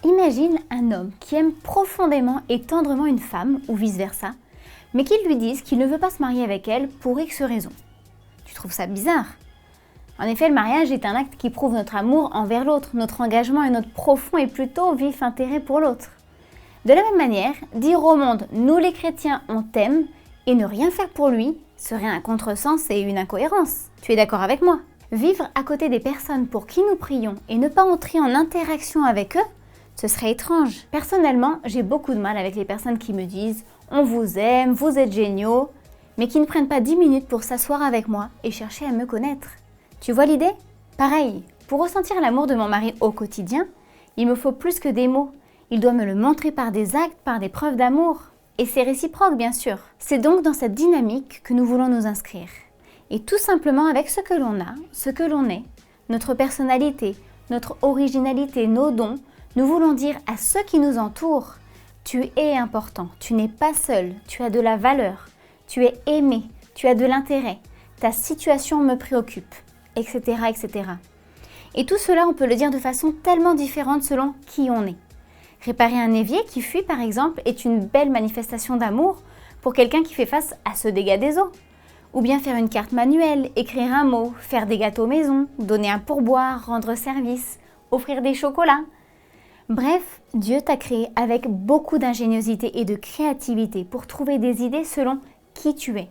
Imagine un homme qui aime profondément et tendrement une femme, ou vice-versa, mais qu'il lui dise qu'il ne veut pas se marier avec elle pour X raisons. Tu trouves ça bizarre? En effet, le mariage est un acte qui prouve notre amour envers l'autre, notre engagement et notre profond et plutôt vif intérêt pour l'autre. De la même manière, dire au monde « nous les chrétiens, on t'aime » et ne rien faire pour lui serait un contresens et une incohérence. Tu es d'accord avec moi? Vivre à côté des personnes pour qui nous prions et ne pas entrer en interaction avec eux, ce serait étrange. Personnellement, j'ai beaucoup de mal avec les personnes qui me disent « on vous aime, vous êtes géniaux », mais qui ne prennent pas 10 minutes pour s'asseoir avec moi et chercher à me connaître. Tu vois l'idée? Pareil, pour ressentir l'amour de mon mari au quotidien, il me faut plus que des mots. Il doit me le montrer par des actes, par des preuves d'amour. Et c'est réciproque, bien sûr. C'est donc dans cette dynamique que nous voulons nous inscrire. Et tout simplement avec ce que l'on a, ce que l'on est, notre personnalité, notre originalité, nos dons, nous voulons dire à ceux qui nous entourent, tu es important, tu n'es pas seul, tu as de la valeur, tu es aimé, tu as de l'intérêt, ta situation me préoccupe, etc., etc. Et tout cela, on peut le dire de façon tellement différente selon qui on est. Réparer un évier qui fuit, par exemple, est une belle manifestation d'amour pour quelqu'un qui fait face à ce dégât des eaux. Ou bien faire une carte manuelle, écrire un mot, faire des gâteaux maison, donner un pourboire, rendre service, offrir des chocolats. Bref, Dieu t'a créé avec beaucoup d'ingéniosité et de créativité pour trouver des idées selon qui tu es.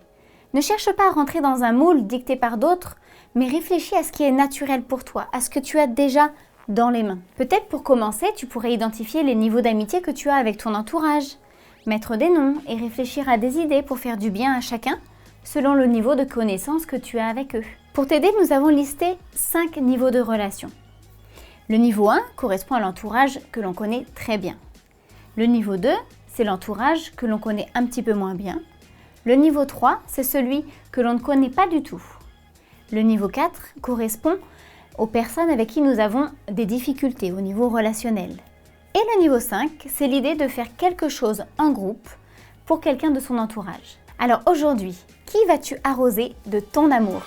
Ne cherche pas à rentrer dans un moule dicté par d'autres, mais réfléchis à ce qui est naturel pour toi, à ce que tu as déjà dans les mains. Peut-être pour commencer, tu pourrais identifier les niveaux d'amitié que tu as avec ton entourage, mettre des noms et réfléchir à des idées pour faire du bien à chacun, selon le niveau de connaissance que tu as avec eux. Pour t'aider, nous avons listé 5 niveaux de relations. Le niveau 1 correspond à l'entourage que l'on connaît très bien. Le niveau 2, c'est l'entourage que l'on connaît un petit peu moins bien. Le niveau 3, c'est celui que l'on ne connaît pas du tout. Le niveau 4 correspond aux personnes avec qui nous avons des difficultés au niveau relationnel. Et le niveau 5, c'est l'idée de faire quelque chose en groupe pour quelqu'un de son entourage. Alors aujourd'hui, qui vas-tu arroser de ton amour ?